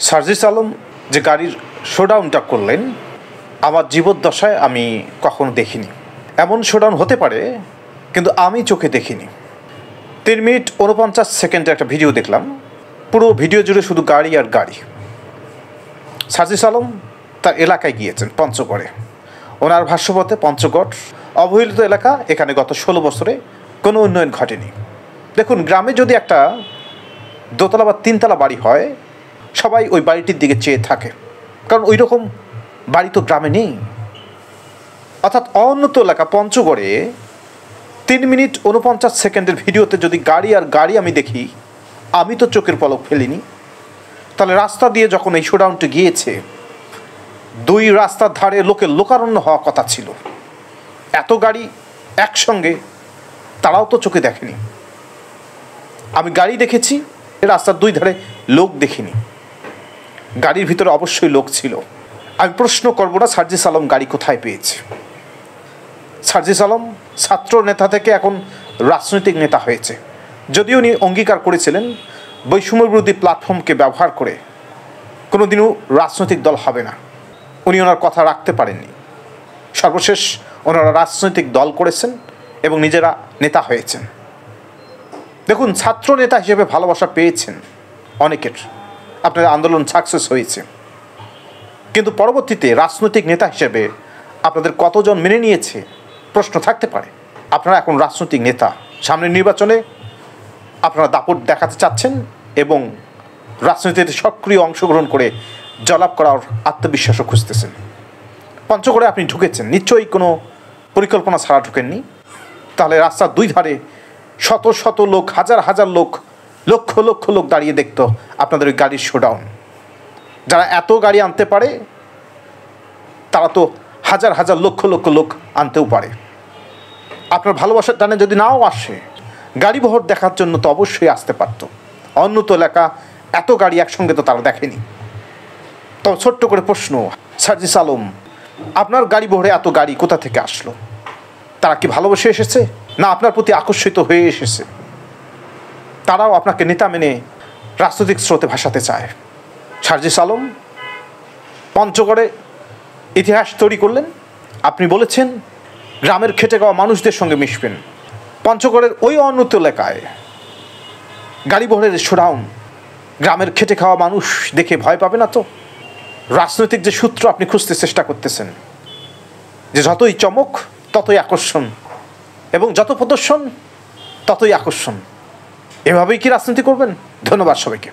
সার্জিস আলম যে গাড়ির শোডাউনটা করলেন আমার জীবদ্দশায় আমি কখনো দেখিনি। এমন শোডাউন হতে পারে কিন্তু আমি চোখে দেখিনি। 3 মিনিট 49 সেকেন্ডের একটা ভিডিও দেখলাম। পুরো ভিডিও জুড়ে শুধু গাড়ি আর গাড়ি। সার্জিস আলম তার এলাকায় গিয়েছেন পঞ্চগড়ে। ওনার ভাষ্যমতে পঞ্চগড় অবহেলিত এলাকা, এখানে গত 16 বছরে কোনো উন্নয়ন ঘটেনি। দেখুন, গ্রামে যদি একটা দোতলা বা তিনতলা বাড়ি হয় সবাই ওই বাড়িটির দিকে চেয়ে থাকে, কারণ ওই রকম বাড়ি তো গ্রামে নেই। অর্থাৎ অনুন্নত এলাকা পঞ্চগড়ে 3 মিনিট 49 সেকেন্ডের ভিডিওতে যদি গাড়ি আর গাড়ি আমি দেখি, আমি তো চোখের পলক ফেলিনি। তাহলে রাস্তা দিয়ে যখন এই শোডাউনটি গিয়েছে, 2 রাস্তার ধারে লোকের লোকারণ্য হওয়া কথা ছিল। এত গাড়ি একসঙ্গে তারাও তো চোখে দেখেনি। আমি গাড়ি দেখেছি, রাস্তার 2 ধারে লোক দেখিনি। গাড়ির ভিতরে অবশ্যই লোক ছিল। আমি প্রশ্ন করব না সার্জিস আলম গাড়ি কোথায় পেয়েছে। সার্জিস আলম ছাত্র নেতা থেকে এখন রাজনৈতিক নেতা হয়েছে। যদিও উনি অঙ্গীকার করেছিলেন বৈষম্য বিরোধী প্ল্যাটফর্মকে ব্যবহার করে কোনোদিনও রাজনৈতিক দল হবে না, উনি ওনার কথা রাখতে পারেননি। সর্বশেষ ওনারা রাজনৈতিক দল করেছেন এবং নিজেরা নেতা হয়েছেন। দেখুন, ছাত্র নেতা হিসেবে ভালোবাসা পেয়েছেন অনেকের, আপনাদের আন্দোলন সাকসেস হয়েছে, কিন্তু পরবর্তীতে রাজনৈতিক নেতা হিসেবে আপনাদের কতজন মেনে নিয়েছে প্রশ্ন থাকতে পারে। আপনারা এখন রাজনৈতিক নেতা, সামনের নির্বাচনে আপনারা দাপট দেখাতে চাচ্ছেন এবং রাজনীতিতে সক্রিয় অংশগ্রহণ করে জয়লাভ করার আত্মবিশ্বাসও খুঁজতেছেন। পঞ্চগড়ে আপনি ঢুকেছেন, নিশ্চয়ই কোনো পরিকল্পনা ছাড়া ঢুকেননি। তাহলে রাস্তার 2 ধারে শত শত লোক, হাজার হাজার লোক, লক্ষ লক্ষ লোক দাঁড়িয়ে দেখতো আপনাদের ওই গাড়ির শোডাউন। যারা এত গাড়ি আনতে পারে তারা তো হাজার হাজার লক্ষ লক্ষ লোক আনতেও পারে। আপনার ভালোবাসার টানে যদি নাও আসে, গাড়ি বহর দেখার জন্য তো অবশ্যই আসতে পারতো। উন্নত এলাকা, এত গাড়ি একসঙ্গে তো তারা দেখেনি। তো ছোট্ট করে প্রশ্ন, সার্জিস আলম আপনার গাড়ি বহরে এত গাড়ি কোথা থেকে আসলো? তারা কি ভালোবেসে এসেছে, না আপনার প্রতি আকর্ষিত হয়ে এসেছে? তারাও আপনাকে নেতা মেনে রাজনৈতিক স্রোতে ভাসাতে চায়। সার্জিস আলম পঞ্চগড়ে ইতিহাস তৈরি করলেন। আপনি বলেছেন গ্রামের খেটে খাওয়া মানুষদের সঙ্গে মিশবেন। পঞ্চগড়ের ওই অনুন্নত এলাকায় গাড়ি বহরের শোডাউন, গ্রামের খেটে খাওয়া মানুষ দেখে ভয় পাবে না তো? রাজনৈতিক যে সূত্র আপনি খুঁজতে চেষ্টা করতেছেন, যে যতই চমক ততই আকর্ষণ এবং যত প্রদর্শন ততই আকর্ষণ, এভাবেই কি রাজনীতি করবেন? ধন্যবাদ সবাইকে।